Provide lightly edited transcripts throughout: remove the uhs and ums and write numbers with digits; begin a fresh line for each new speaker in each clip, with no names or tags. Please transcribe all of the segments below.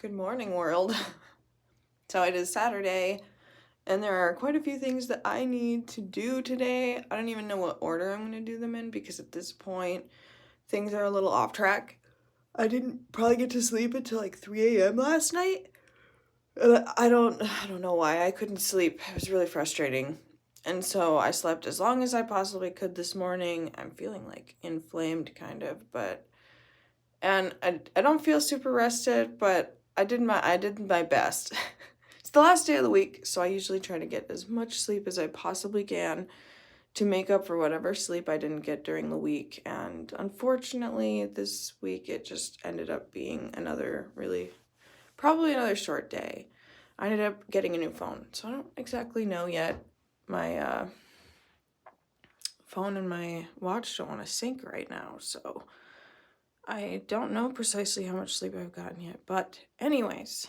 Good morning, world. So it is Saturday, and there are quite a few things that I need to do today. I don't even know what order I'm going to do them in because at this point, things are a little off track. I didn't probably get to sleep until like 3 a.m. last night. I don't know why I couldn't sleep. It was really frustrating. And so I slept as long as I possibly could this morning. I'm feeling like inflamed kind of, and I don't feel super rested, but I did my best. It's the last day of the week, so I usually try to get as much sleep as I possibly can to make up for whatever sleep I didn't get during the week. And unfortunately, this week it just ended up being probably another short day. I ended up getting a new phone, so I don't exactly know yet. My phone and my watch don't want to sync right now, so I don't know precisely how much sleep I've gotten yet. But anyways,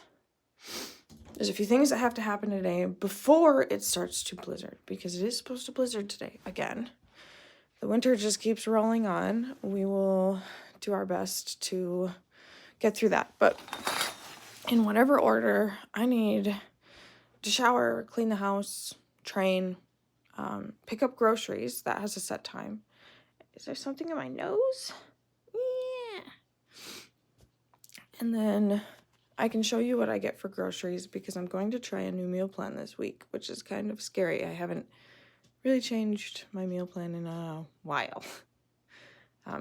there's a few things that have to happen today before it starts to blizzard, because it is supposed to blizzard today again. The winter just keeps rolling on. We will do our best to get through that. But in whatever order, I need to shower, clean the house, train, pick up groceries. That has a set time. Is there something in my nose? Yeah. And then I can show you what I get for groceries because I'm going to try a new meal plan this week, which is kind of scary. I haven't really changed my meal plan in a while.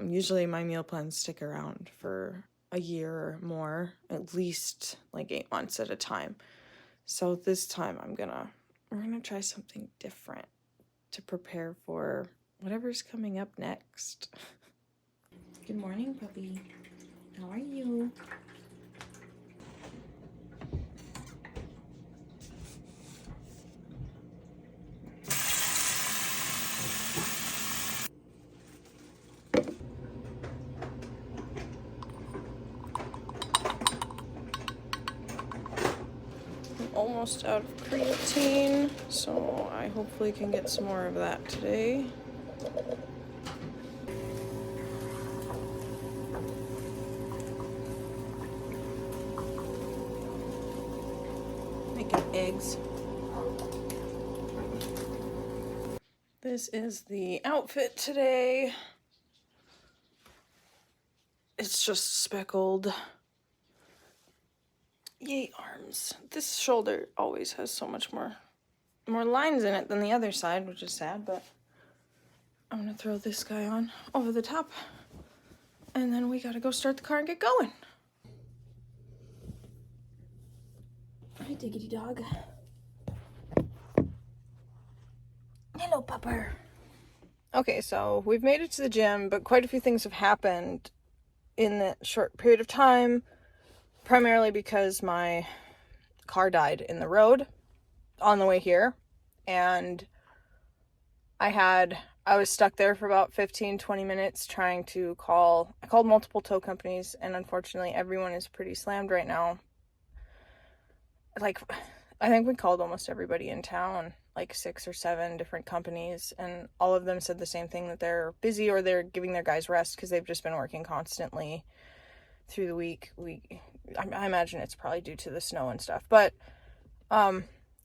Usually my meal plans stick around for a year or more, at least like 8 months at a time. So this time we're gonna try something different to prepare for whatever's coming up next. Good morning, puppy. How are you? Almost out of creatine, so I hopefully can get some more of that today. Making eggs. This is the outfit today. It's just speckled. Yay, arms. This shoulder always has so much more lines in it than the other side, which is sad, but I'm gonna throw this guy on over the top, and then we gotta go start the car and get going. Hi, diggity dog. Hello, pupper. Okay, so we've made it to the gym, but quite a few things have happened in that short period of time, primarily because my car died in the road on the way here, and I was stuck there for about 15-20 minutes trying to I called multiple tow companies, and unfortunately everyone is pretty slammed right now. Like, I think we called almost everybody in town, like 6 or 7 different companies, and all of them said the same thing, that they're busy or they're giving their guys rest because they've just been working constantly through the week. I imagine it's probably due to the snow and stuff, but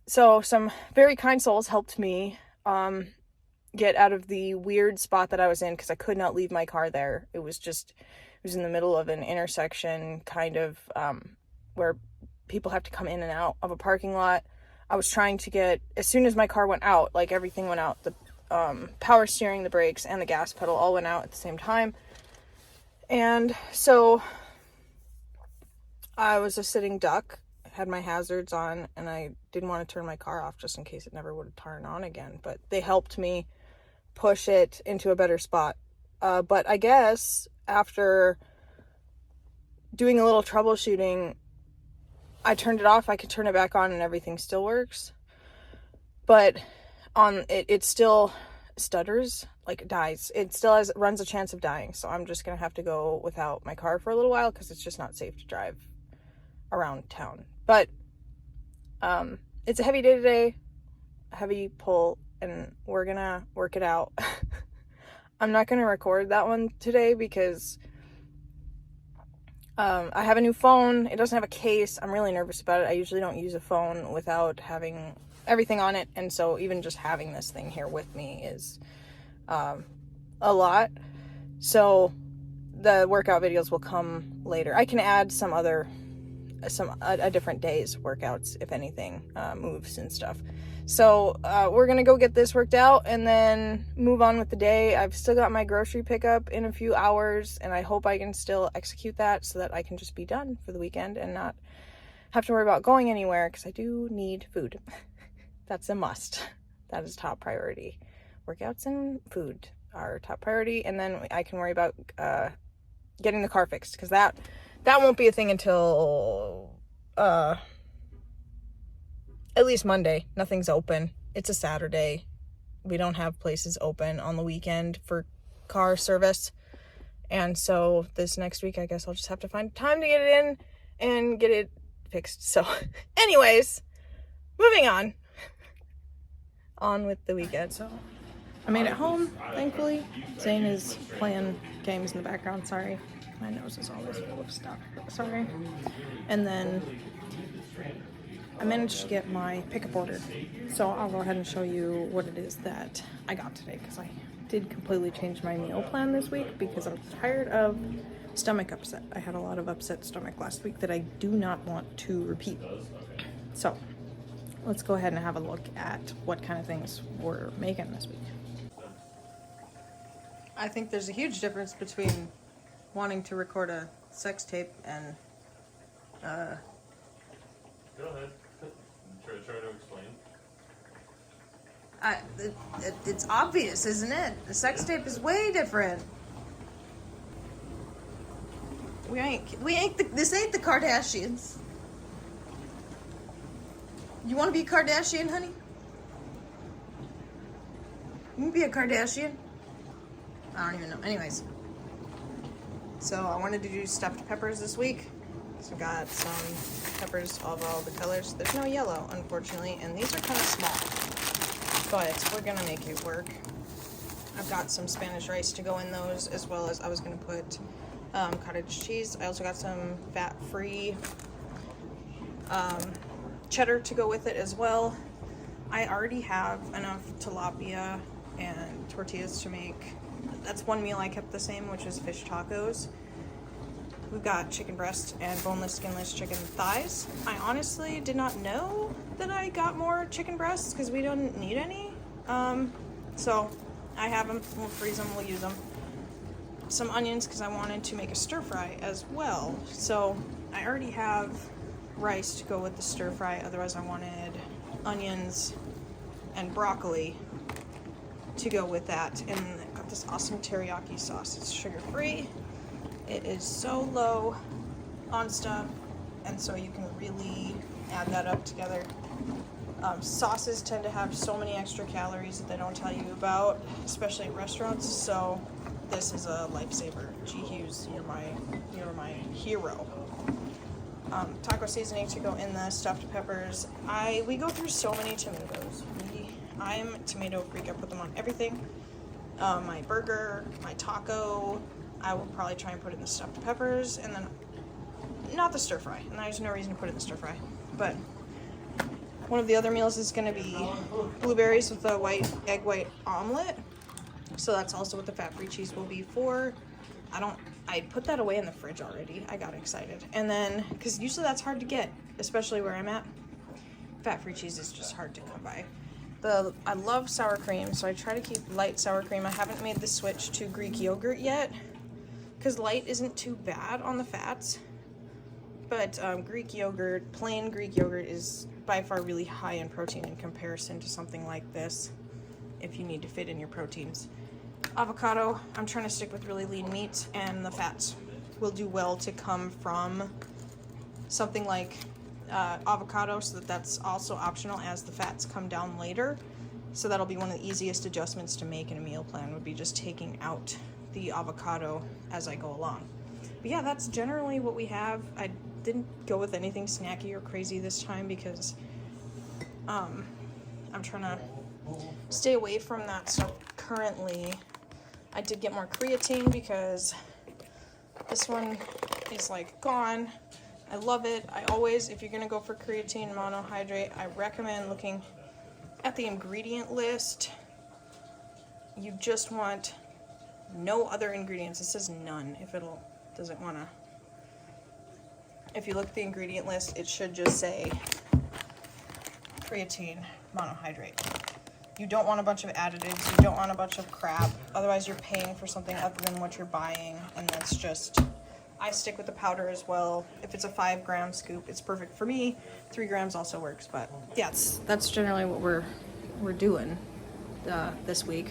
so some very kind souls helped me get out of the weird spot that I was in because I could not leave my car there. It was in the middle of an intersection, kind of where people have to come in and out of a parking lot. I was trying to get, as soon as my car went out, like everything went out, the power steering, the brakes, and the gas pedal all went out at the same time. And so I was a sitting duck, had my hazards on, and I didn't want to turn my car off just in case it never would have turned on again. But they helped me push it into a better spot. But I guess after doing a little troubleshooting, I turned it off, I could turn it back on, and everything still works. But it still stutters, like it dies. It still runs a chance of dying. So I'm just going to have to go without my car for a little while because it's just not safe to drive around town. But it's a heavy day today, a heavy pull, and we're going to work it out. I'm not going to record that one today because
I have a new phone. It doesn't have a case. I'm really nervous about it. I usually don't use a phone without having everything on it, and so even just having this thing here with me is a lot. So the workout videos will come later. I can add a different day's workouts if anything, moves and stuff. So we're gonna go get this worked out and then move on with the day. I've still got my grocery pickup in a few hours, and I hope I can still execute that so that I can just be done for the weekend and not have to worry about going anywhere, because I do need food. That's a must. That is top priority. Workouts and food are top priority, and then I can worry about getting the car fixed, because that won't be a thing until at least Monday. Nothing's open. It's a Saturday. We don't have places open on the weekend for car service. And so this next week, I guess I'll just have to find time to get it in and get it fixed. So anyways, moving on. On with the weekend. So I made it home, thankfully. Zane is playing games in the background. Sorry. My nose is always full of stuff. Sorry. And then I managed to get my pickup order. So I'll go ahead and show you what it is that I got today, because I did completely change my meal plan this week because I'm tired of stomach upset. I had a lot of upset stomach last week that I do not want to repeat. So let's go ahead and have a look at what kind of things we're making this week. I think there's a huge difference between wanting to record a sex tape and
Go ahead. Try to explain.
It's obvious, isn't it? The sex tape is way different. This ain't the Kardashians. You want to be a Kardashian, honey? You can be a Kardashian. I don't even know. Anyways. So I wanted to do stuffed peppers this week. So I got some peppers of all the colors. There's no yellow, unfortunately, and these are kind of small. But we're gonna make it work. I've got some Spanish rice to go in those, as well as I was gonna put cottage cheese. I also got some fat-free cheddar to go with it as well. I already have enough tilapia and tortillas to make. That's one meal I kept the same, which is fish tacos. We've got chicken breast and boneless, skinless chicken thighs. I honestly did not know that I got more chicken breasts because we don't need any. So I have them. We'll freeze them. We'll use them. Some onions because I wanted to make a stir fry as well. So I already have rice to go with the stir fry. Otherwise, I wanted onions and broccoli to go with that. And I've got this awesome teriyaki sauce. It's sugar-free. It is so low on stuff, and so you can really add that up together. Sauces tend to have so many extra calories that they don't tell you about, especially at restaurants, so this is a lifesaver. G. Hughes, you're my hero. Taco seasoning to go in the stuffed peppers. We go through so many tomatoes. I'm a tomato freak. I put them on everything. My burger, my taco. I will probably try and put it in the stuffed peppers, and then not the stir fry. And there's no reason to put it in the stir fry. But one of the other meals is going to be blueberries with a egg white omelet. So that's also what the fat-free cheese will be for. I put that away in the fridge already. I got excited. And then, because usually that's hard to get, especially where I'm at. Fat-free cheese is just hard to come by. I love sour cream, so I try to keep light sour cream. I haven't made the switch to Greek yogurt yet, because light isn't too bad on the fats. But Greek yogurt, plain Greek yogurt, is by far really high in protein in comparison to something like this, if you need to fit in your proteins. Avocado, I'm trying to stick with really lean meats, and the fats will do well to come from something like avocado, so that's also optional as the fats come down later. So that'll be one of the easiest adjustments to make in a meal plan, would be just taking out the avocado as I go along. But yeah, that's generally what we have. I didn't go with anything snacky or crazy this time because I'm trying to stay away from that stuff currently. I did get more creatine because this one is like gone. I love it. I always, if you're gonna go for creatine monohydrate, I recommend looking at the ingredient list. You just want no other ingredients. It says none if doesn't wanna. If you look at the ingredient list, it should just say creatine monohydrate. You don't want a bunch of additives. You don't want a bunch of crap. Otherwise, you're paying for something other than what you're buying, and that's just. I stick with the powder as well. If it's a 5-gram scoop, it's perfect for me. 3 grams also works, but yeah, that's generally what we're doing this week.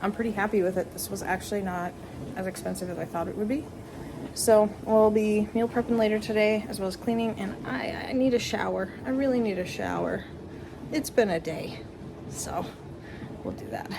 I'm pretty happy with it. This was actually not as expensive as I thought it would be. So we'll be meal prepping later today, as well as cleaning, and I need a shower. I really need a shower. It's been a day, so we'll do that.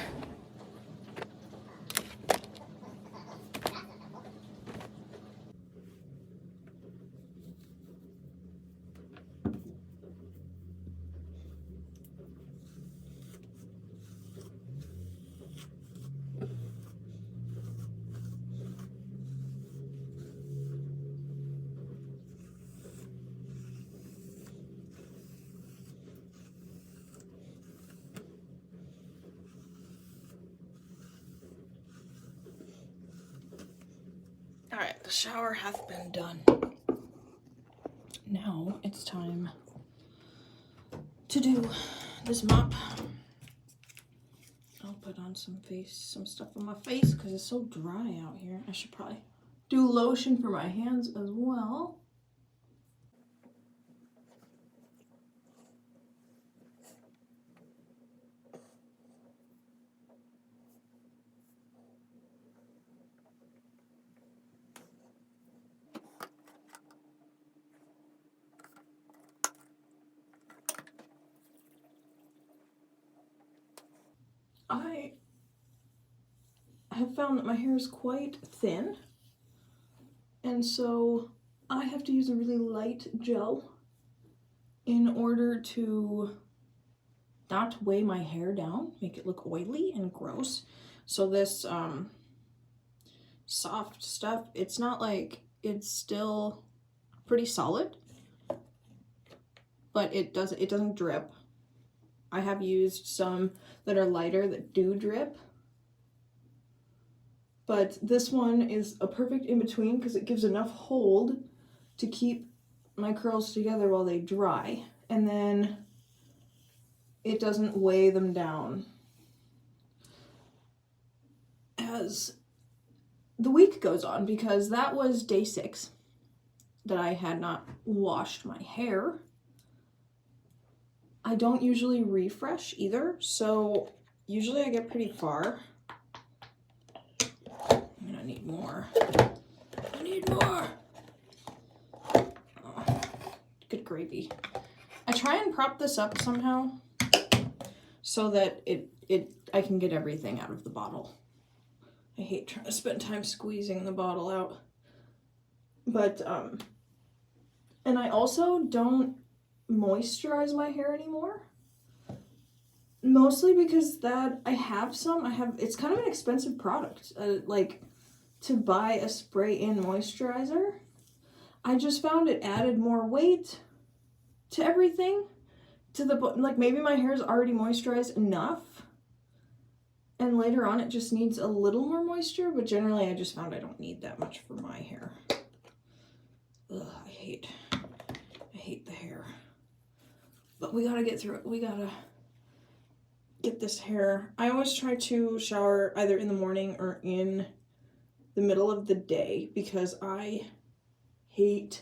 All right, the shower hath been done. Now it's time to do this mop. I'll put on some stuff on my face because it's so dry out here. I should probably do lotion for my hands as well. I have found that my hair is quite thin, and so I have to use a really light gel in order to not weigh my hair down, make it look oily and gross. So this soft stuff, it's not like, it's still pretty solid, but it doesn't drip. I have used some that are lighter that do drip, but this one is a perfect in-between because it gives enough hold to keep my curls together while they dry, and then it doesn't weigh them down. As the week goes on, because that was day 6 that I had not washed my hair, I don't usually refresh either, so usually I get pretty far. I'm gonna need more. I need more! Oh, good gravy. I try and prop this up somehow so that I can get everything out of the bottle. I hate trying to spend time squeezing the bottle out. But, and I also don't moisturize my hair anymore, mostly because it's kind of an expensive product, like to buy a spray-in moisturizer. I just found it added more weight to everything, like maybe my hair is already moisturized enough and later on it just needs a little more moisture, but generally I just found I don't need that much for my hair. Ugh, I hate the hair. But we gotta get through it. We gotta get this hair. I always try to shower either in the morning or in the middle of the day because I hate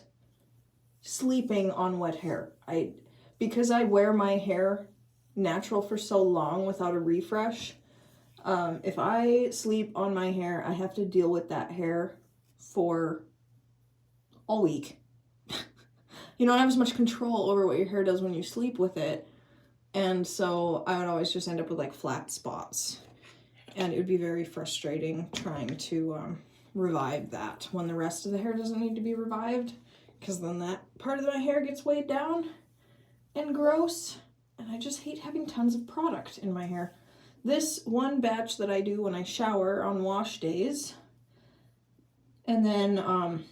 sleeping on wet hair. Because I wear my hair natural for so long without a refresh, if I sleep on my hair, I have to deal with that hair for all week. You don't have as much control over what your hair does when you sleep with it. And so I would always just end up with like flat spots. And it would be very frustrating trying to revive that when the rest of the hair doesn't need to be revived. Because then that part of my hair gets weighed down and gross. And I just hate having tons of product in my hair. This one batch that I do when I shower on wash days. And then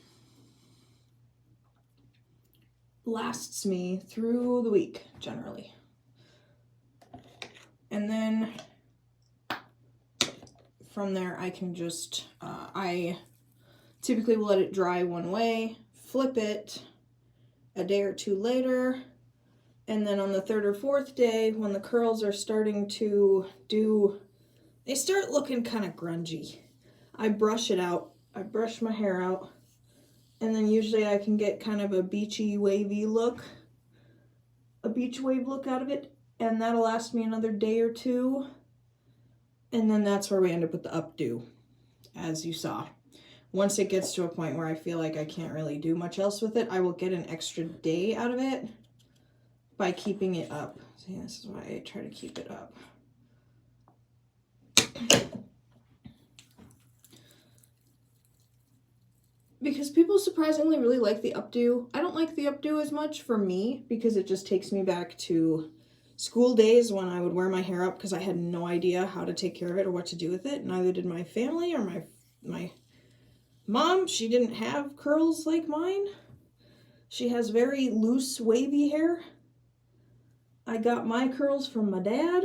lasts me through the week generally. And then from there I can just, I typically will let it dry one way, flip it a day or two later, and then on the third or fourth day when the curls are starting to they start looking kind of grungy, I brush it out. I brush my hair out, and then usually I can get kind of a beachy wavy look, a beach wave look out of it, and that'll last me another day or two. And then that's where we end up with the updo, as you saw. Once it gets to a point where I feel like I can't really do much else with it, I will get an extra day out of it by keeping it up. See, this is why I try to keep it up. Because people surprisingly really like the updo. I don't like the updo as much for me because it just takes me back to school days when I would wear my hair up because I had no idea how to take care of it or what to do with it. Neither did my family or my mom. She didn't have curls like mine. She has very loose, wavy hair. I got my curls from my dad.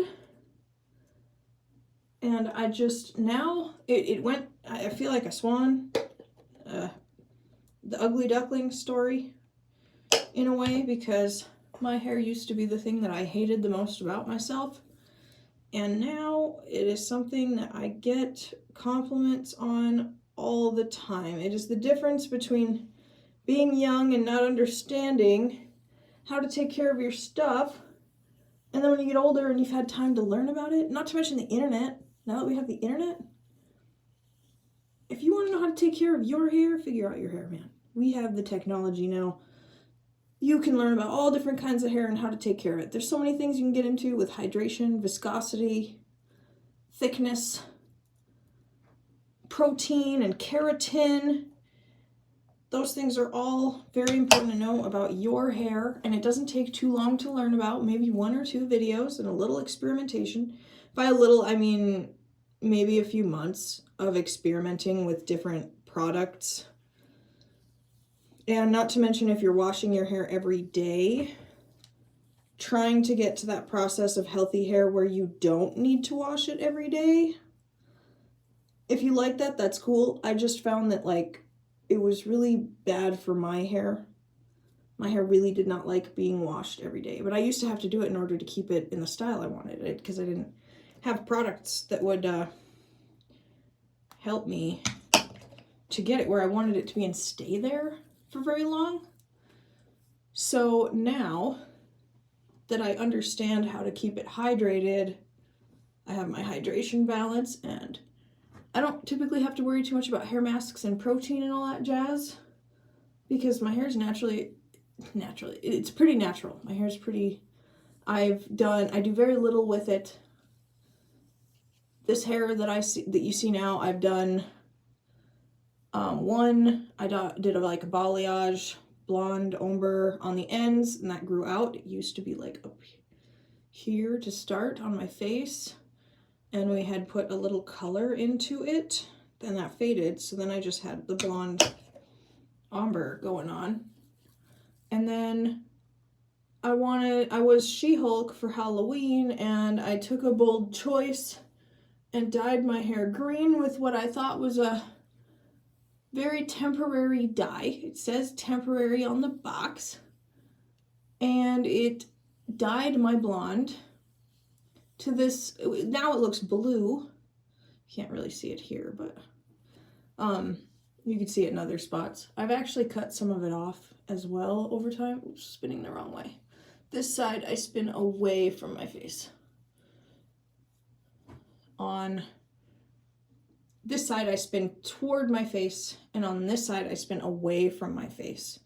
And I just, now, it went, I feel like a swan. The ugly duckling story, in a way, because my hair used to be the thing that I hated the most about myself. And now it is something that I get compliments on all the time. It is the difference between being young and not understanding how to take care of your stuff, and then when you get older and you've had time to learn about it, not to mention the internet. Now that we have the internet, if you want to know how to take care of your hair, figure out your hair, man. We have the technology now. You can learn about all different kinds of hair and how to take care of it. There's so many things you can get into with hydration, viscosity, thickness, protein, and keratin. Those things are all very important to know about your hair, and it doesn't take too long to learn about. Maybe 1 or 2 videos and a little experimentation. By a little, I mean maybe a few months of experimenting with different products. And not to mention, if you're washing your hair every day, trying to get to that process of healthy hair where you don't need to wash it every day. If you like that, that's cool. I just found that, like, it was really bad for my hair. My hair really did not like being washed every day. But I used to have to do it in order to keep it in the style I wanted it, because I didn't have products that would help me to get it where I wanted it to be and stay there for very long. So now that I understand how to keep it hydrated, I have my hydration balance, and I don't typically have to worry too much about hair masks and protein and all that jazz, because my hair's naturally, it's pretty natural. My hair's pretty, I do very little with it. This hair that you see now, I've done I did like a balayage blonde ombre on the ends, and that grew out. It used to be like up here to start on my face, and we had put a little color into it, then that faded, so then I just had the blonde ombre going on. And then I was She-Hulk for Halloween, and I took a bold choice and dyed my hair green with what I thought was a very temporary dye. It says temporary on the box. And it dyed my blonde to this, now it looks blue. Can't really see it here, but you can see it in other spots. I've actually cut some of it off as well over time. Oops, spinning the wrong way. This side I spin away from my face. On this side I spin toward my face, and on this side I spin away from my face,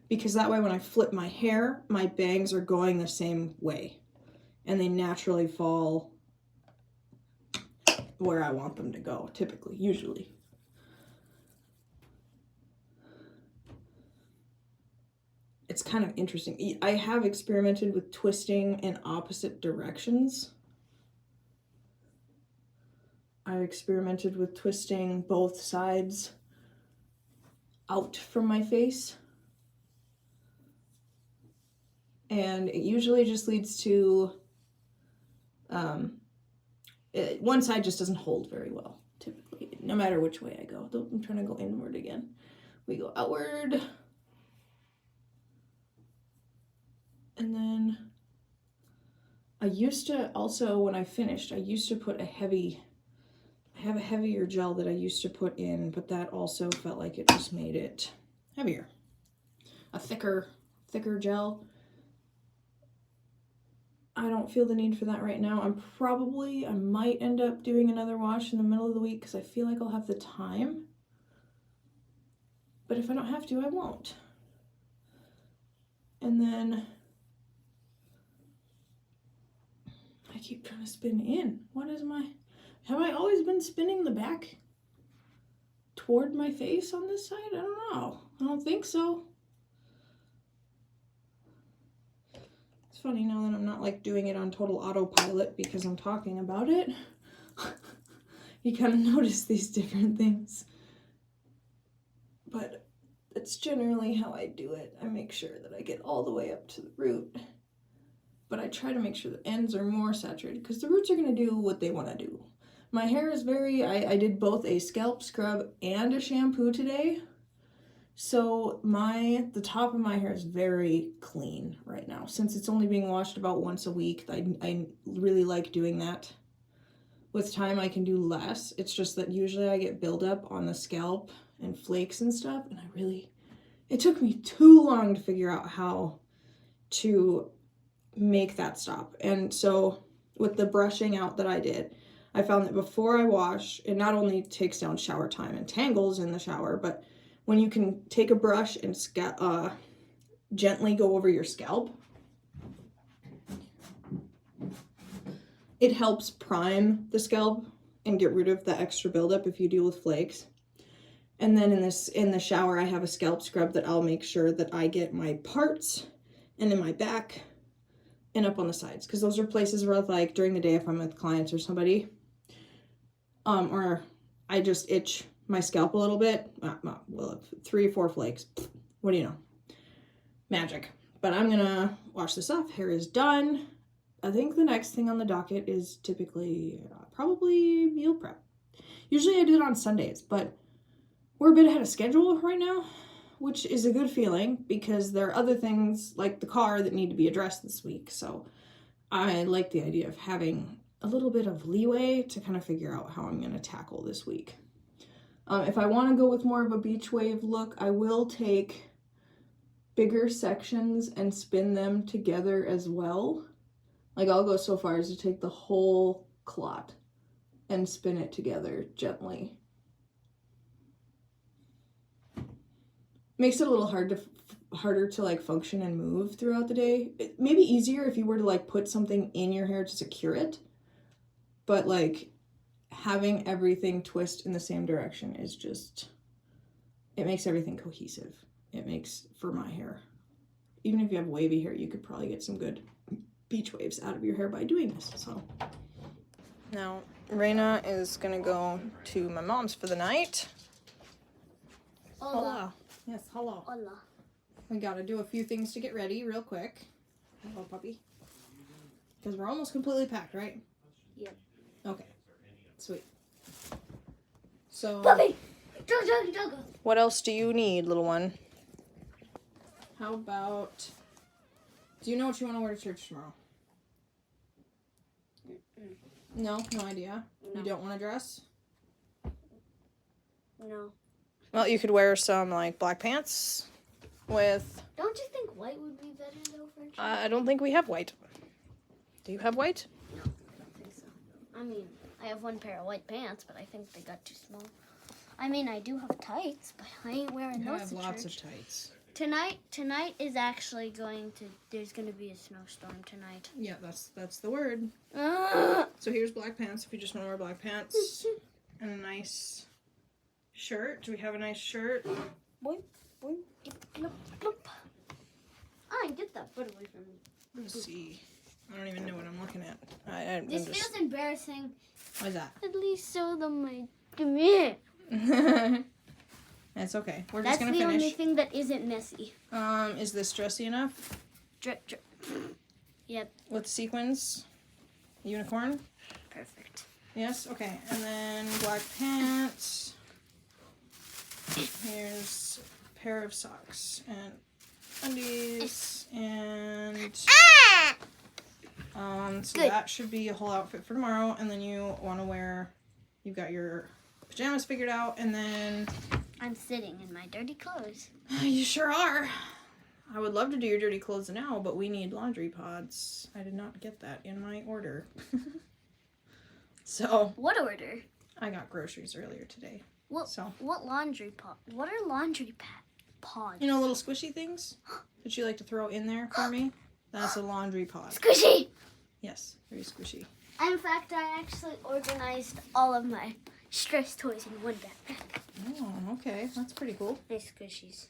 because that way when I flip my hair, my bangs are going the same way and they naturally fall where I want them to go, typically, usually. It's kind of interesting. I have experimented with twisting in opposite directions. I've experimented with twisting both sides out from my face. and it usually just leads to one side just doesn't hold very well, typically, no matter which way I go. I'm trying to go inward again. We go outward. And then I used to also, when I finished, I used to put I have a heavier gel that I used to put in, but that also felt like it just made it heavier. A thicker gel. I don't feel the need for that right now. I might end up doing another wash in the middle of the week because I feel like I'll have the time. But if I don't have to, I won't. And then I keep trying to spin in. Have I always been spinning the back toward my face on this side? I don't know. I don't think so. It's funny now that I'm not like doing it on total autopilot because I'm talking about it. You kind of notice these different things. But it's generally how I do it. I make sure that I get all the way up to the root. But I try to make sure the ends are more saturated because the roots are going to do what they want to do. My hair is I did both a scalp scrub and a shampoo today. So the top of my hair is very clean right now. Since it's only being washed about once a week, I really like doing that. With time, I can do less. It's just that usually I get buildup on the scalp and flakes and stuff. And it took me too long to figure out how to make that stop. And so with the brushing out that I did, I found that before I wash, it not only takes down shower time and tangles in the shower, but when you can take a brush and gently go over your scalp, it helps prime the scalp and get rid of the extra buildup if you deal with flakes. And then in the shower, I have a scalp scrub that I'll make sure that I get my parts and in my back and up on the sides, because those are places where, like, during the day if I'm with clients or somebody, or I just itch my scalp a little bit, well, 3 or 4 flakes, what do you know, magic. But I'm gonna wash this off. Hair is done. I think the next thing on the docket is typically probably meal prep. Usually I do it on Sundays, but we're a bit ahead of schedule right now, which is a good feeling because there are other things like the car that need to be addressed this week. So I like the idea of having a little bit of leeway to kind of figure out how I'm going to tackle this week. If I want to go with more of a beach wave look, I will take bigger sections and spin them together as well. Like, I'll go so far as to take the whole clot and spin it together gently. Makes it a little harder to like function and move throughout the day. It may be easier if you were to like put something in your hair to secure it, but like having everything twist in the same direction is just, it makes everything cohesive. It makes, for my hair, even if you have wavy hair, you could probably get some good beach waves out of your hair by doing this. So now Raina is gonna go to my mom's for the night.
Hola.
Yes, hello.
Hola.
We gotta do a few things to get ready real quick. Hello, puppy. Because we're almost completely packed, right?
Yep.
Okay. Sweet. So,
Puppy! Doggo!
what else do you need, little one? How about, do you know what you want to wear to church tomorrow? No idea?
No.
You don't want to dress?
No.
Well, you could wear some, like, black pants with...
Don't you think white would be better, though, for church?
I don't think we have white. Do you have white?
No, I don't think so. I mean, I have one pair of white pants, but I think they got too small. I mean, I do have tights, but I ain't wearing
I
those
have
to
lots
church.
of tights.
Tonight is actually there's going to be a snowstorm tonight.
Yeah, that's the word.
Ah!
So here's black pants if you just want to wear black pants. And a nice shirt. Do we have a nice shirt?
Boing, boing, blop, blop. I get that foot away from me.
Let's see. I don't even know what I'm looking at. I'm
This
just...
feels embarrassing.
Why's that?
At least show them my... Come here.
It's okay. We're
That's
just gonna
the only
finish.
thing that isn't messy.
Is this dressy enough?
Drip, drip. Yep,
with sequins, unicorn.
perfect.
Yes, okay. And then black pants. Here's a pair of socks and undies and so
Good.
that should be a whole outfit for tomorrow. And then you want to wear, you've got your pajamas figured out, and then
I'm sitting in my dirty clothes.
you sure are. I would love to do your dirty clothes now, but we need laundry pods. I did not get that in my order. So
What order?
I got groceries earlier today.
What?
So
What laundry pod? What are laundry pods?
you know, little squishy things that you like to throw in there for me? That's a laundry pod.
Squishy.
Yes, very squishy.
In fact, I actually organized all of my stress toys in one backpack.
Oh, okay. That's pretty cool.
Nice squishies.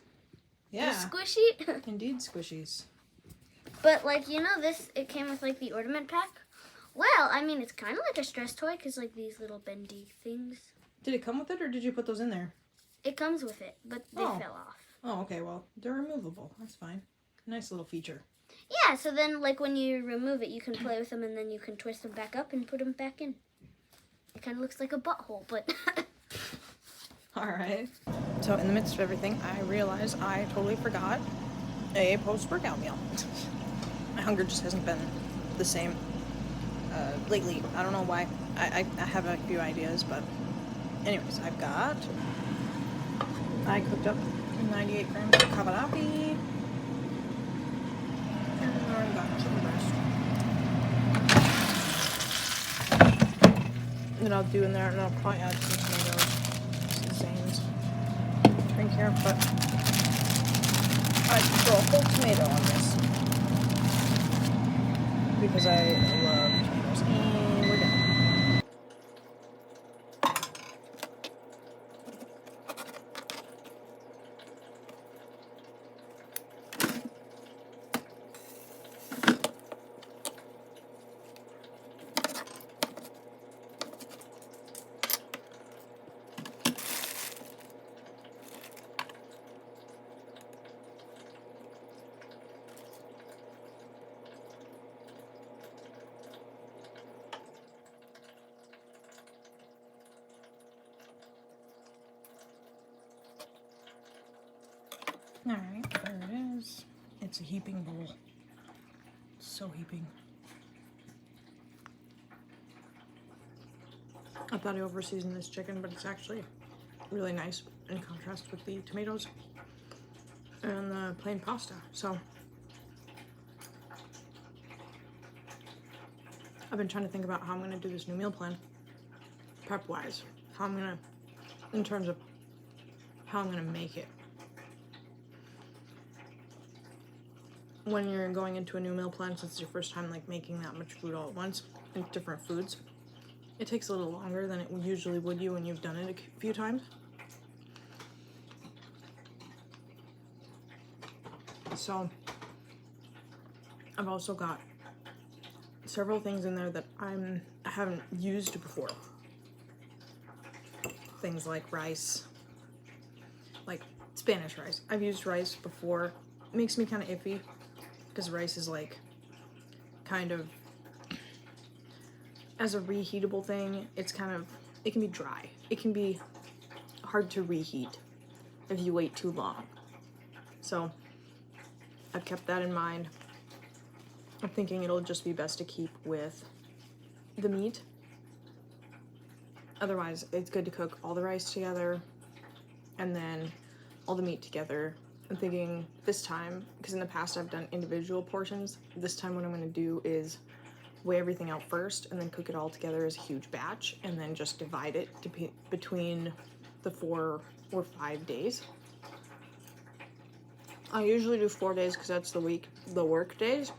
Yeah,
Squishy.
indeed squishies.
But like, you know, this, it came with like the ornament pack. Well, I mean, it's kind of like a stress toy because like these little bendy things.
Did it come with it, or did you put those in there?
It comes with it, but they
Oh.
fell off.
Oh, okay. Well, they're removable. That's fine. Nice little feature.
Yeah, so then like when you remove it, you can play with them and then you can twist them back up and put them back in. It kind of looks like a butthole, but
All right. So in the midst of everything, I realized I totally forgot a post-workout meal. My hunger just hasn't been the same lately. I don't know why. I have a few ideas, but anyways, I cooked up 98 grams of kavarapi. And I've got chicken breast. Then I'll do in there, and I'll probably add some tomatoes, some zanes. Drink here, but I can throw a whole tomato on this because I love tomatoes. And we're done. Alright, there it is. It's a heaping bowl. So heaping. I thought I overseasoned this chicken, but it's actually really nice in contrast with the tomatoes and the plain pasta. So I've been trying to think about how I'm going to do this new meal plan, prep-wise. How I'm going to, in terms of how I'm going to make it. When you're going into a new meal plan, since it's your first time like making that much food all at once, and different foods, it takes a little longer than it usually would you when you've done it a few times. So I've also got several things in there that I haven't used before. Things like rice, like Spanish rice. I've used rice before. It makes me kind of iffy because rice is like kind of, as a reheatable thing, it's kind of, it can be dry. It can be hard to reheat if you wait too long. So I've kept that in mind. I'm thinking it'll just be best to keep with the meat. Otherwise, it's good to cook all the rice together and then all the meat together. I'm thinking this time, because in the past I've done individual portions, this time what I'm going to do is weigh everything out first and then cook it all together as a huge batch and then just divide it between the 4 or 5 days. I usually do 4 days because that's the work days.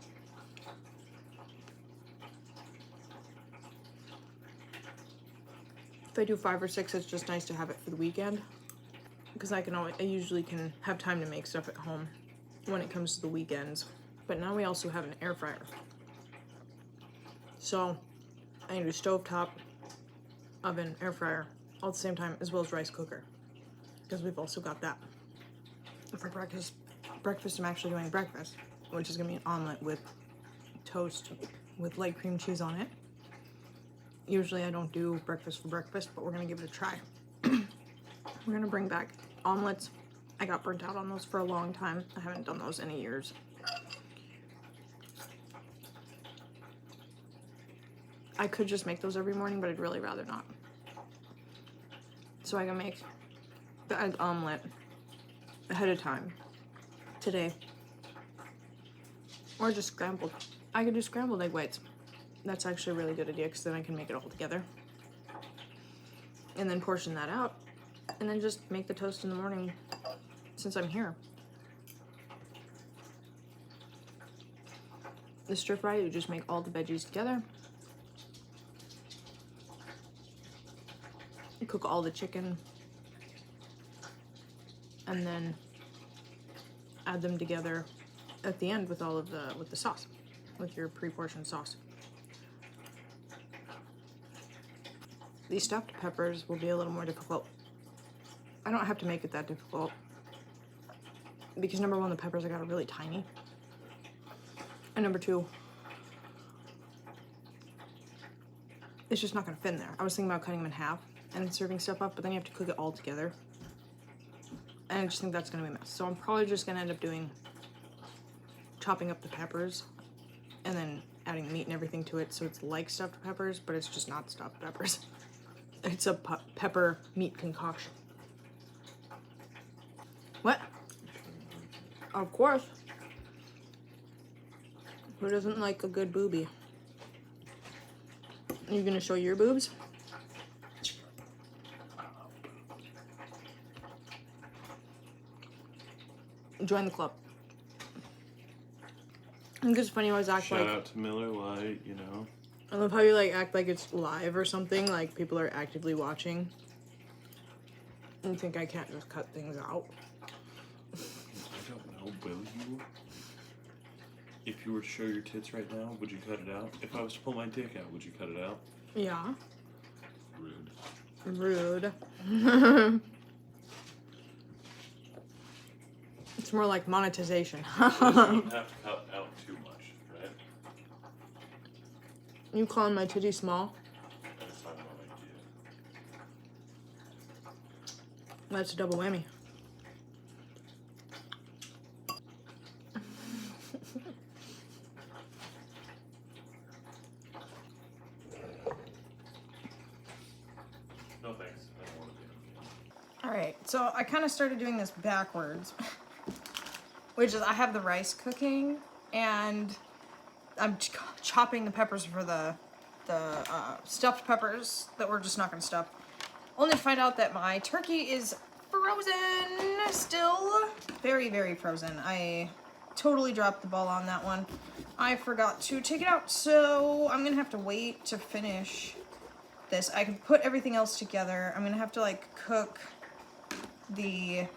If I do 5 or 6, it's just nice to have it for the weekend. Because I usually can have time to make stuff at home when it comes to the weekends. But now we also have an air fryer. So I can do stovetop, oven, air fryer, all at the same time, as well as rice cooker. Because we've also got that. For breakfast, I'm actually doing breakfast, which is going to be an omelet with toast with light cream cheese on it. Usually I don't do breakfast for breakfast, but we're gonna give it a try. We're gonna bring back omelets. I got burnt out on those for a long time. I haven't done those in years. I could just make those every morning, but I'd really rather not. So I can make the egg omelet ahead of time today. Or just scrambled. I could do scrambled egg whites. That's actually a really good idea because then I can make it all together. And then portion that out. And then just make the toast in the morning since I'm here. The stir fry, you just make all the veggies together. You cook all the chicken. And then add them together at the end with all of with the sauce, with your pre-portioned sauce. These stuffed peppers will be a little more difficult. I don't have to make it that difficult because number one, the peppers I got are really tiny. And number two, it's just not gonna fit in there. I was thinking about cutting them in half and serving stuff up, but then you have to cook it all together. And I just think that's gonna be a mess. So I'm probably just gonna end up chopping up the peppers and then adding meat and everything to it so it's like stuffed peppers, but it's just not stuffed peppers. It's a pepper meat concoction. What? Of course. Who doesn't like a good boobie? Are you gonna show your boobs? Join the club. I think it's funny, I always act
Shout
like...
out to Miller Lite, you know.
I love how you like act like it's live or something, like people are actively watching. And you think I can't just cut things out.
I don't know, will you? If you were to show your tits right now, would you cut it out? If I was to pull my dick out, would you cut it out?
Yeah.
Rude.
Rude. It's more like monetization.
You wouldn't have to cut out too much, right?
You calling my titty small?
That's not what I do.
That's a double whammy.
No thanks. I don't want to be.
Alright, so I kind of started doing this backwards. Which is, I have the rice cooking, and I'm chopping the peppers for the stuffed peppers that we're just not going to stuff. Only to find out that my turkey is frozen still. Very, very frozen. I totally dropped the ball on that one. I forgot to take it out, so I'm going to have to wait to finish this. I can put everything else together. I'm going to have to, like, cook the...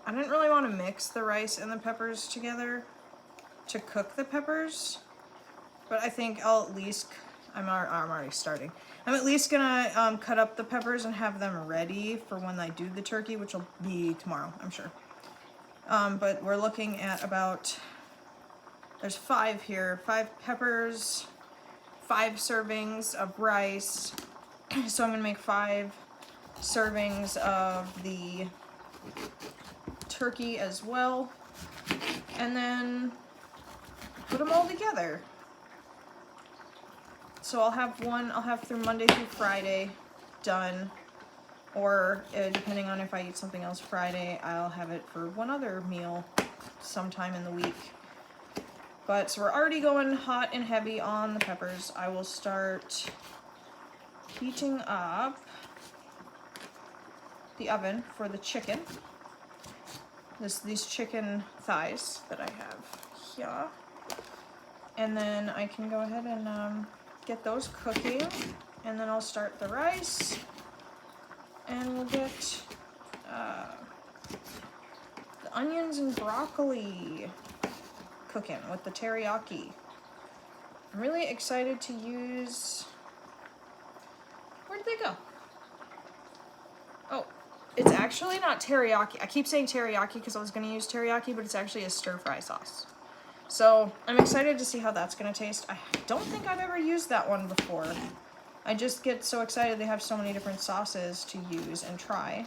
I didn't really want to mix the rice and the peppers together to cook the peppers, but I think I'll at least, I'm already starting. I'm at least gonna cut up the peppers and have them ready for when I do the turkey, which will be tomorrow, I'm sure. But we're looking at about, there's 5 here, 5 peppers, 5 servings of rice. So I'm gonna make 5 servings of the turkey as well, and then put them all together. So I'll have through Monday through Friday done, or depending on if I eat something else Friday, I'll have it for one other meal sometime in the week. But so we're already going hot and heavy on the peppers. I will start heating up the oven for the chicken. These chicken thighs that I have here. And then I can go ahead and get those cooking. And then I'll start the rice. And we'll get the onions and broccoli cooking with the teriyaki. I'm really excited to use... Where did they go? Oh, It's actually not teriyaki. I keep saying teriyaki because I was going to use teriyaki, but it's actually a stir-fry sauce. So I'm excited to see how that's going to taste. I don't think I've ever used that one before. I just get so excited they have so many different sauces to use and try.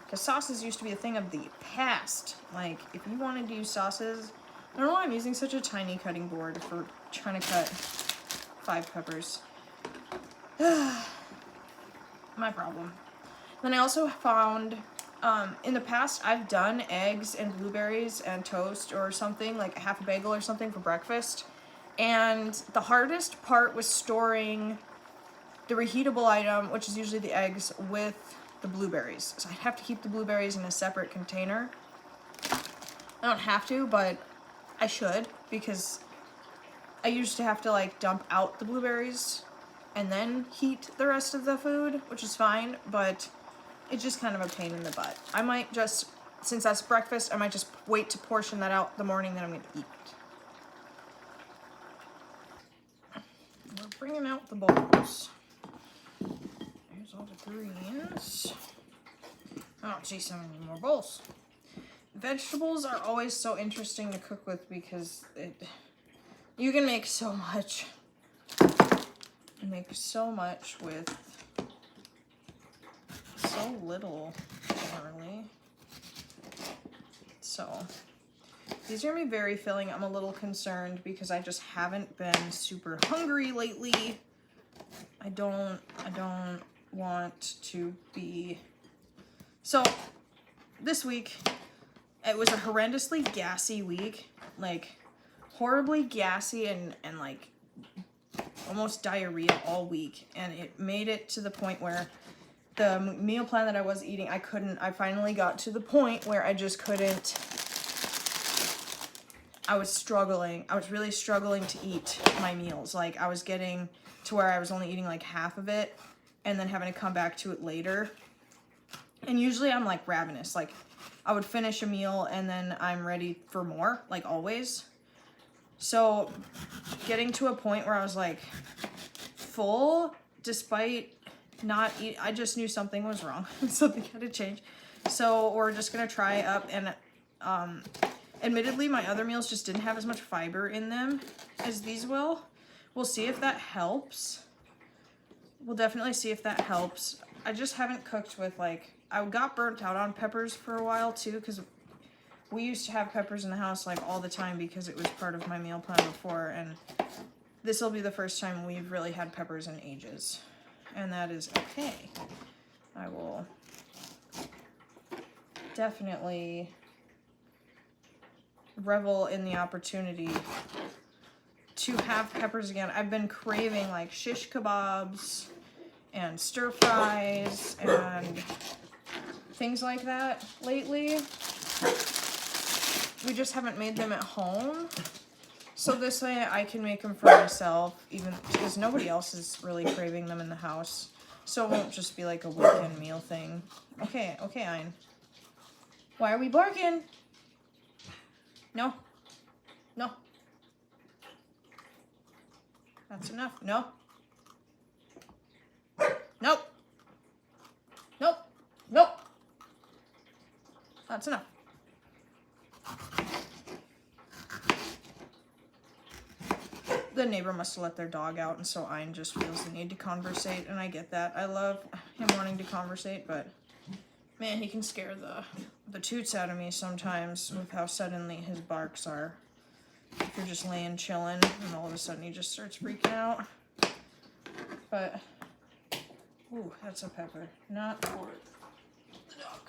Because sauces used to be a thing of the past. Like, if you wanted to use sauces... I don't know why I'm using such a tiny cutting board for trying to cut 5 peppers. My problem. Then I also found, in the past, I've done eggs and blueberries and toast or something, like half a bagel or something for breakfast. And the hardest part was storing the reheatable item, which is usually the eggs, with the blueberries. So I'd have to keep the blueberries in a separate container. I don't have to, but I should, because I used to have to like dump out the blueberries and then heat the rest of the food, which is fine, but it's just kind of a pain in the butt. I might just, since that's breakfast, I might just wait to portion that out the morning that I'm gonna eat. We're bringing out the bowls. There's all the greens. I don't see so many more bowls. Vegetables are always so interesting to cook with because you can make so much. You make so much with so little, generally. So these are gonna be very filling. I'm a little concerned because I just haven't been super hungry lately. I don't want to be. So this week, it was a horrendously gassy week, like horribly gassy and like almost diarrhea all week. And it made it to the point where the meal plan that I was eating, I finally got to the point where I just couldn't, I was struggling. I was really struggling to eat my meals. Like I was getting to where I was only eating like half of it and then having to come back to it later. And usually I'm like ravenous. Like I would finish a meal and then I'm ready for more, like always. So getting to a point where I was like full despite not eat, I just knew something was wrong. Something had to change. So we're just gonna try up, and admittedly my other meals just didn't have as much fiber in them as these will. We'll see if that helps. We'll definitely see if that helps. I just haven't cooked with like, I got burnt out on peppers for a while too, because we used to have peppers in the house like all the time because it was part of my meal plan before, and this will be the first time we've really had peppers in ages. And that is okay. I will definitely revel in the opportunity to have peppers again. I've been craving like shish kebabs and stir fries and things like that lately. We just haven't made them at home. So this way I can make them for myself, even because nobody else is really craving them in the house. So it won't just be like a weekend meal thing. Okay, Ein. Why are we barking? No. No. That's enough. No. Nope. Nope. Nope. That's enough. The neighbor must have let their dog out, and so Ein just feels the need to conversate, and I get that. I love him wanting to conversate, but man, he can scare the toots out of me sometimes with how suddenly his barks are. If you're just laying chilling, and all of a sudden he just starts freaking out. But, ooh, that's a pepper. Not for the dog.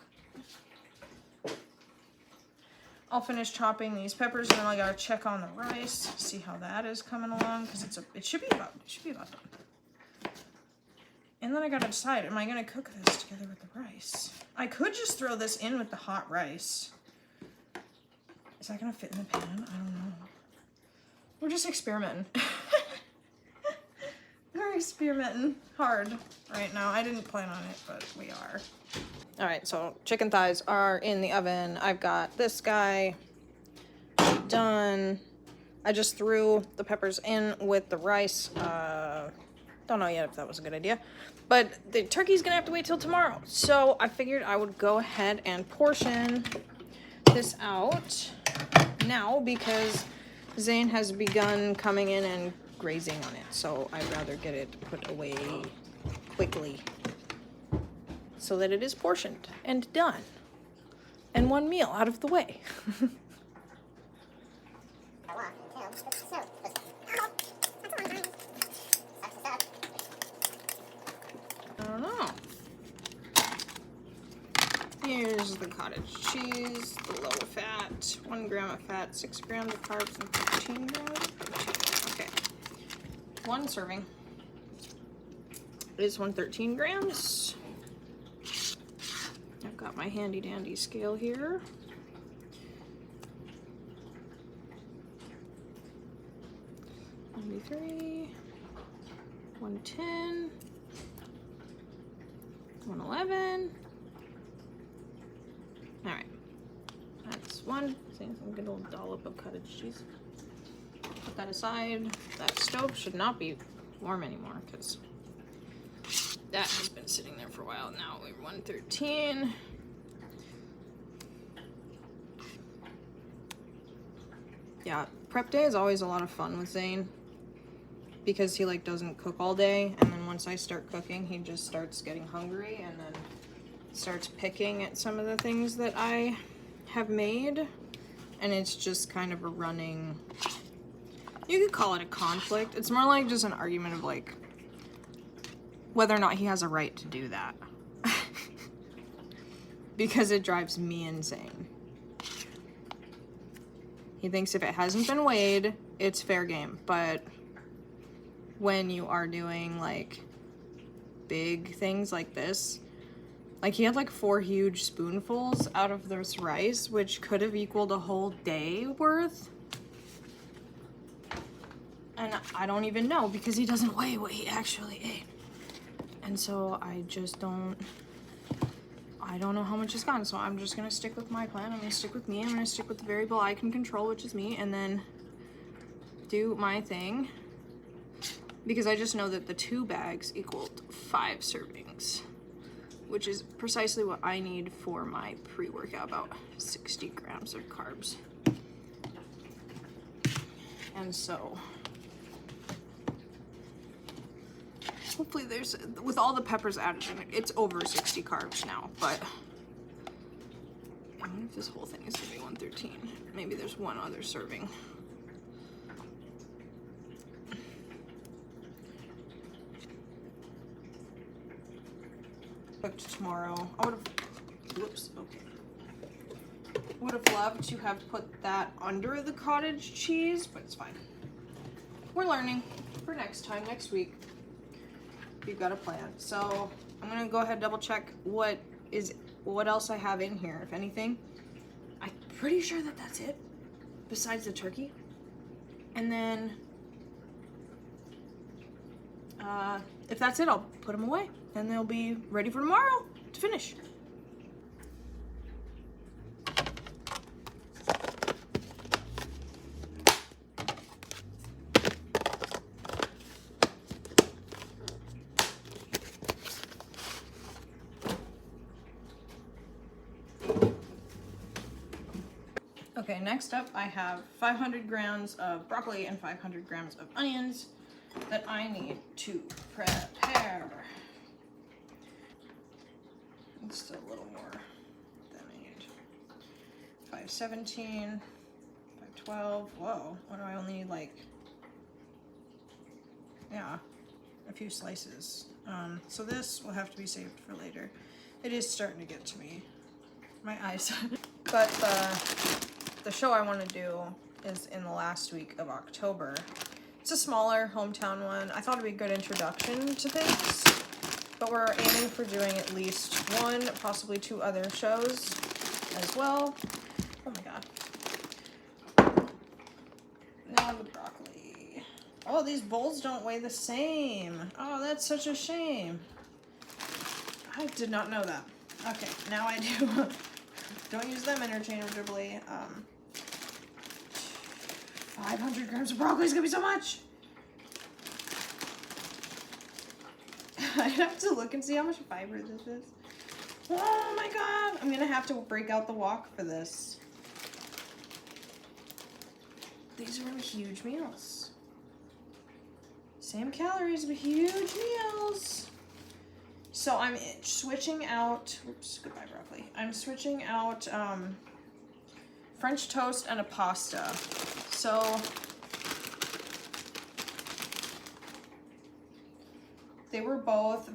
I'll finish chopping these peppers, and then I gotta check on the rice, see how that is coming along, because it should be about done. And then I gotta decide, am I gonna cook this together with the rice? I could just throw this in with the hot rice. Is that gonna fit in the pan? I don't know. We're just experimenting. We're experimenting hard right now. I didn't plan on it, but we are. All right, so chicken thighs are in the oven. I've got this guy done. I just threw the peppers in with the rice Don't know yet if that was a good idea. But the turkey's gonna have to wait till tomorrow. So I figured I would go ahead and portion this out now because Zane has begun coming in and grazing on it. So I'd rather get it put away quickly so that it is portioned and done. And one meal out of the way. I don't know. Here's the cottage cheese, the low fat, 1 gram of fat, 6 grams of carbs, and 13 grams of protein. Okay. One serving is 113 grams. I've got my handy dandy scale here. $93, 110, 111. All right, that's one. Same some good old dollop of cottage cheese. Put that aside. That stove should not be warm anymore because that has been sitting there for a while. Now we're 113. Yeah, prep day is always a lot of fun with Zane because he like doesn't cook all day, and then once I start cooking, he just starts getting hungry and then starts picking at some of the things that I have made, and it's just kind of a running, you could call it a conflict. It's more like just an argument of like whether or not he has a right to do that. Because it drives me insane. He thinks if it hasn't been weighed, it's fair game, but when you are doing like big things like this, like he had like 4 huge spoonfuls out of this rice, which could have equaled a whole day worth. And I don't even know because he doesn't weigh what he actually ate. And so I don't know how much is gone. So I'm just gonna stick with my plan. I'm gonna stick with me. I'm gonna stick with the variable I can control, which is me, and then do my thing. Because I just know that the 2 bags equaled 5 servings, which is precisely what I need for my pre-workout, about 60 grams of carbs. And so hopefully there's, with all the peppers added in it, it's over 60 carbs now, but I wonder if this whole thing is gonna be 113. Maybe there's one other serving. Cooked tomorrow. I would have, whoops, okay. Would have loved to have put that under the cottage cheese, but it's fine. We're learning for next time, next week. We've got a plan. So I'm gonna go ahead and double check what else I have in here, if anything. I'm pretty sure that that's it, besides the turkey. And then, if that's it, I'll put them away, and they'll be ready for tomorrow to finish. Okay, next up I have 500 grams of broccoli and 500 grams of onions that I need to prepare. It's still a little more than I need. 517, 512, whoa, what do I only need, like, yeah, a few slices. So this will have to be saved for later. It is starting to get to me, my eyes. But the show I want to do is in the last week of October. It's a smaller hometown one. I thought it'd be a good introduction to things, but we're aiming for doing at least 1, possibly 2 other shows as well. Oh my god. Now the broccoli. Oh, these bowls don't weigh the same. Oh, that's such a shame. I did not know that. Okay, now I do. Don't use them interchangeably. 500 grams of broccoli is gonna be so much. I'd have to look and see how much fiber this is. Oh my god! I'm gonna have to break out the wok for this. These are huge meals. Same calories, but huge meals. So I'm switching out, oops, goodbye broccoli. I'm switching out French toast and a pasta. So they were both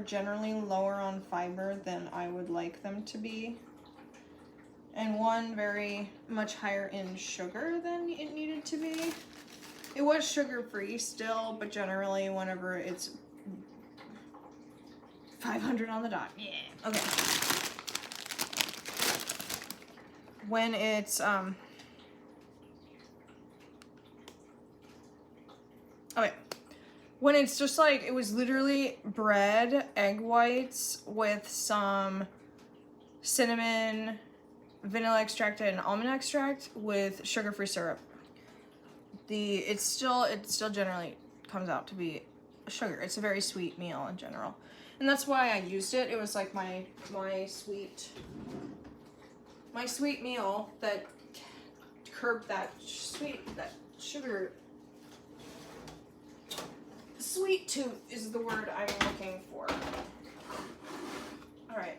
generally lower on fiber than I would like them to be. And one very much higher in sugar than it needed to be. It was sugar-free still, but generally whenever it's 500 on the dot. Yeah. Okay. When it's okay. When it's just like, it was literally bread, egg whites with some cinnamon, vanilla extract, and almond extract with sugar-free syrup. It still generally comes out to be sugar. It's a very sweet meal in general. And that's why I used it. It was like my sweet meal that curbed that sugar. Sweet tooth is the word I'm looking for. All right.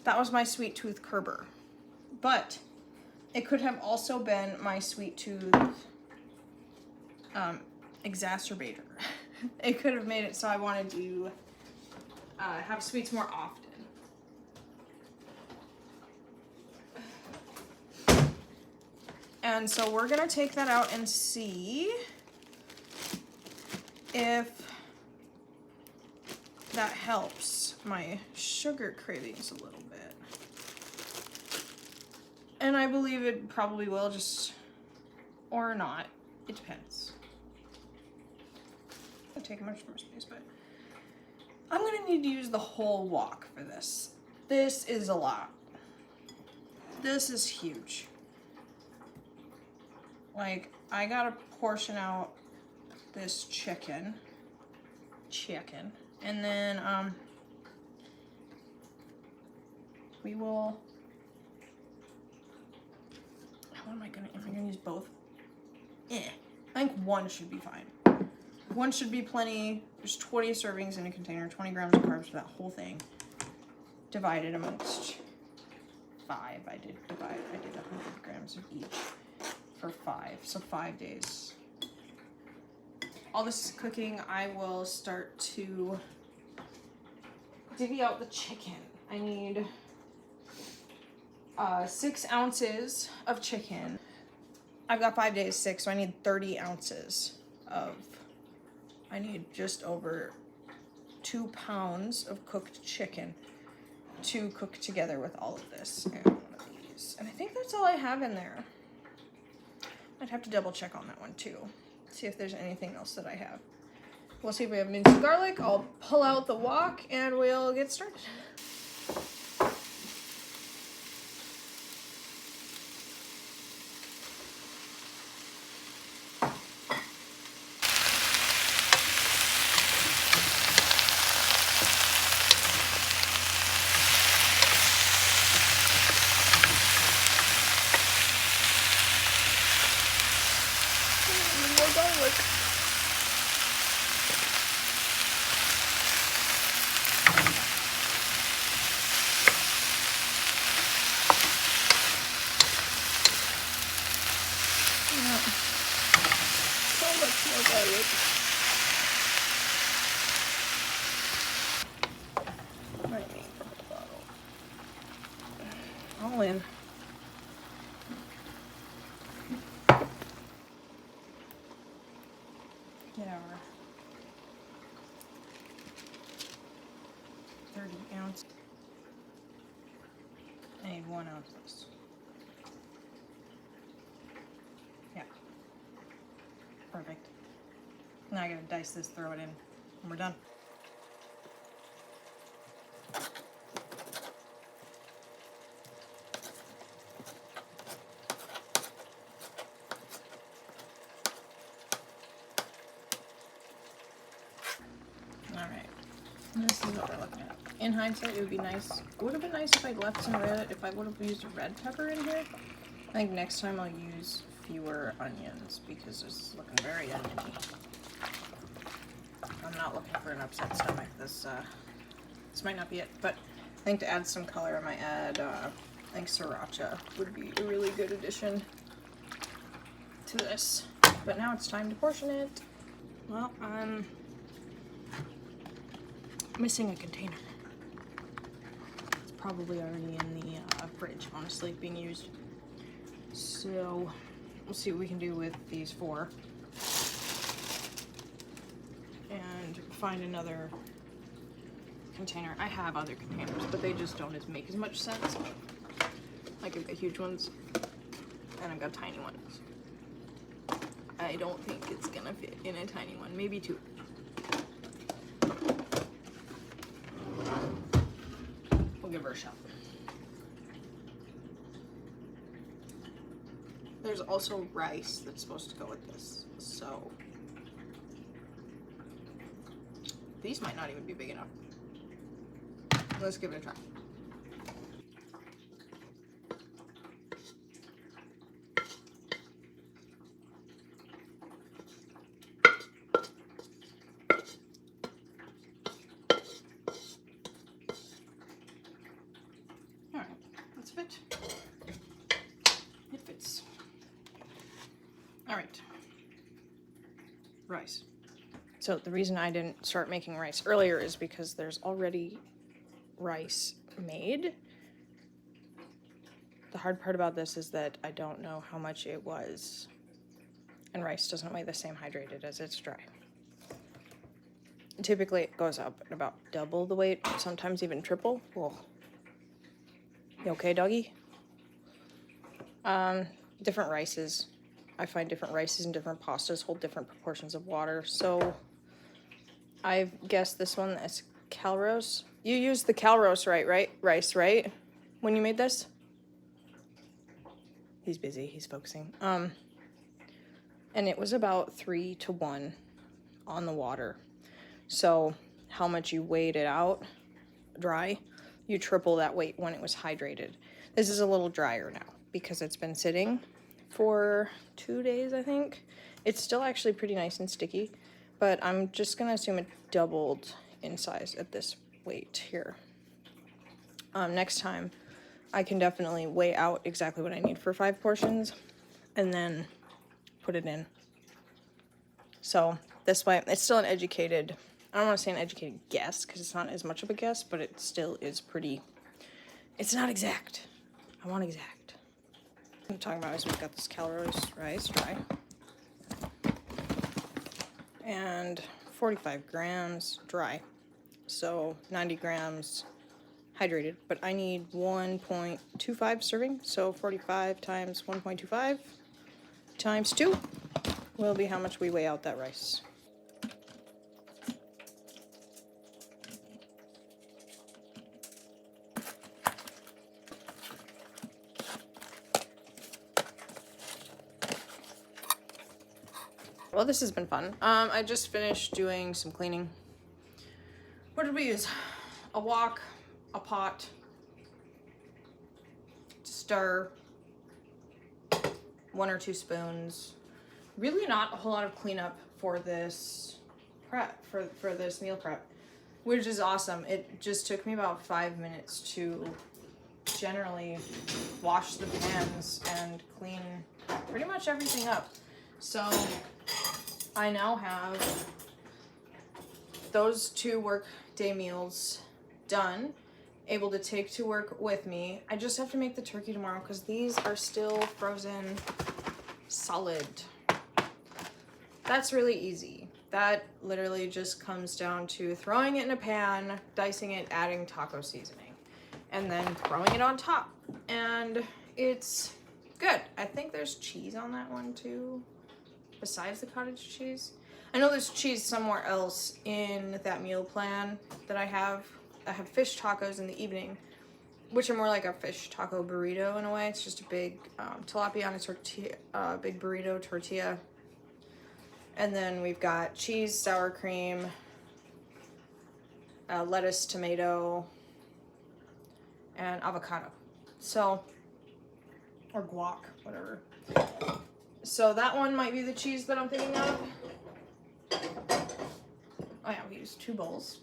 That was my sweet tooth curber. But it could have also been my sweet tooth exacerbator. It could have made it so I wanted to have sweets more often. And so we're gonna take that out and see if that helps my sugar cravings a little bit. And I believe it probably will, or not. It depends. I'll take much more space, but I'm gonna need to use the whole wok for this. This is a lot. This is huge. Like, I gotta portion out this chicken, and then we will. What am I gonna? If I'm gonna use both, I think one should be fine. One should be plenty. There's 20 servings in a container, 20 grams of carbs for that whole thing. Divided amongst 5. I did 100 grams of each for 5. So 5 days. All this is cooking, I will start to divvy out the chicken. I need 6 ounces of chicken. I've got 5 days sick, so I need 30 ounces of. I need just over 2 pounds of cooked chicken to cook together with all of this and one of these. And I think that's all I have in there. I'd have to double check on that one too. See if there's anything else that I have. We'll see if we have minced garlic. I'll pull out the wok and we'll get started. More garlic. So much more garlic. Might need a bottle. All in. Get our 30 ounce. I need 1 ounce of this. Yeah. Perfect. Now I gotta dice this, throw it in, and we're done. This is what we're looking at. In hindsight, it would be nice. It would have been nice if I'd left some red, if I would have used red pepper in here. I think next time I'll use fewer onions because this is looking very oniony. I'm not looking for an upset stomach. This might not be it, but I think to add some color, I might add, I think sriracha would be a really good addition to this. But now it's time to portion it. Well, I'm missing a container. It's probably already in the fridge, honestly, being used. So we'll see what we can do with these 4. And find another container. I have other containers, but they just don't make as much sense. Like I've got huge ones, and I've got tiny ones. I don't think it's gonna fit in a tiny one, maybe 2. We'll give her a shot. There's also rice that's supposed to go with this, so these might not even be big enough. Let's give it a try. All right, let's fit. It fits. All right, rice. So the reason I didn't start making rice earlier is because there's already rice made. The hard part about this is that I don't know how much it was, and rice doesn't weigh the same hydrated as it's dry. Typically it goes up at about double the weight, sometimes even triple. Whoa. You okay, doggy? Different rices. I find different rices and different pastas hold different proportions of water, so I've guessed this one is Calrose. You used the Calrose rice, right? When you made this? He's busy, he's focusing. And it was about 3 to 1 on the water. So how much you weighed it out dry, you triple that weight when it was hydrated. This is a little drier now because it's been sitting for 2 days, I think. It's still actually pretty nice and sticky, but I'm just gonna assume it doubled in size at this weight here. Next time I can definitely weigh out exactly what I need for 5 portions and then put it in. So this way, it's still an educated, I don't want to say an educated guess because it's not as much of a guess, but it still is pretty, it's not exact. I want exact. What I'm talking about is we've got this Calrose rice dry. And 45 grams dry. So 90 grams hydrated, but I need 1.25 serving. So 45 times 1.25 times 2 will be how much we weigh out that rice. Well, this has been fun. I just finished doing some cleaning. What did we use? A wok, a pot, stir, 1 or 2 spoons. Really not a whole lot of cleanup for this prep, for this meal prep, which is awesome. It just took me about 5 minutes to generally wash the pans and clean pretty much everything up. So I now have those 2 work day meals done, able to take to work with me. I just have to make the turkey tomorrow because these are still frozen solid. That's really easy. That literally just comes down to throwing it in a pan, dicing it, adding taco seasoning, and then throwing it on top. And it's good. I think there's cheese on that one too, besides the cottage cheese. I know there's cheese somewhere else in that meal plan that I have. I have fish tacos in the evening, which are more like a fish taco burrito in a way. It's just a big tilapia on a tortilla, big burrito tortilla. And then we've got cheese, sour cream, lettuce, tomato, and avocado. So, or guac, whatever. So that one might be the cheese that I'm thinking of. Oh yeah, we use 2 bowls.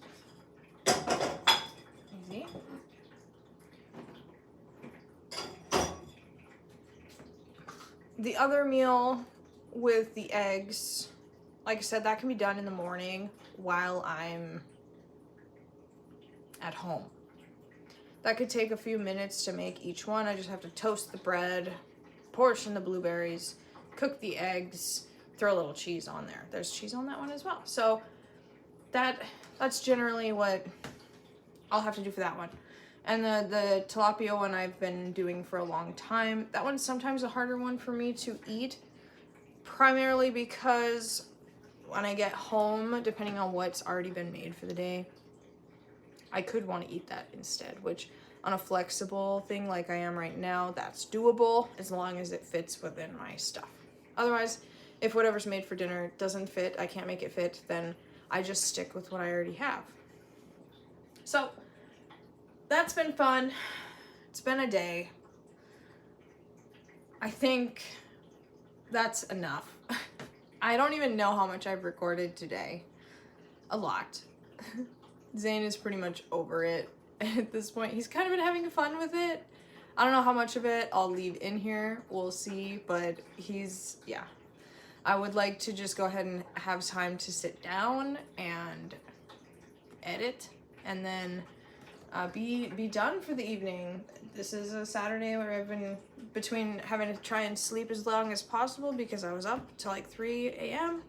Easy. The other meal with the eggs, like I said, that can be done in the morning while I'm at home. That could take a few minutes to make each one. I just have to toast the bread, portion the blueberries, cook the eggs, throw a little cheese on there. There's cheese on that one as well. So that's generally what I'll have to do for that one. And the tilapia one I've been doing for a long time. That one's sometimes a harder one for me to eat, primarily because when I get home, depending on what's already been made for the day, I could want to eat that instead, which on a flexible thing like I am right now, that's doable as long as it fits within my stuff. Otherwise, if whatever's made for dinner doesn't fit, I can't make it fit, then I just stick with what I already have. So that's been fun. It's been a day. I think that's enough. I don't even know how much I've recorded today. A lot. Zane is pretty much over it at this point. He's kind of been having fun with it. I don't know how much of it I'll leave in here. We'll see, but yeah. I would like to just go ahead and have time to sit down and edit and then be done for the evening. This is a Saturday where I've been between having to try and sleep as long as possible because I was up till like 3 a.m.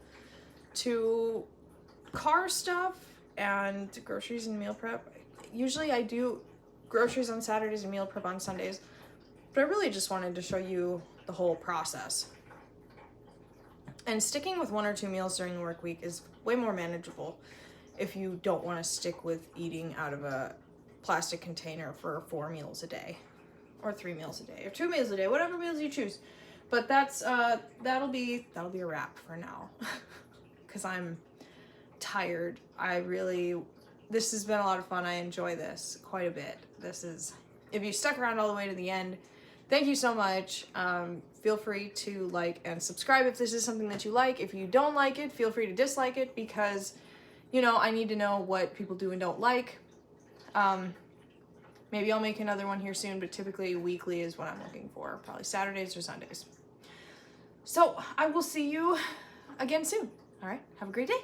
to car stuff and groceries and meal prep. Usually I do groceries on Saturdays and meal prep on Sundays, but I really just wanted to show you the whole process. And sticking with 1 or 2 meals during the work week is way more manageable if you don't want to stick with eating out of a plastic container for 4 meals a day, or 3 meals a day, or 2 meals a day, whatever meals you choose. But that's that'll be a wrap for now, because I'm tired. This has been a lot of fun. I enjoy this quite a bit. If you stuck around all the way to the end, thank you so much. Feel free to like and subscribe if this is something that you like. If you don't like it, feel free to dislike it, because, you know, I need to know what people do and don't like. Maybe I'll make another one here soon, but typically weekly is what I'm looking for. Probably Saturdays or Sundays. So I will see you again soon. All right, have a great day.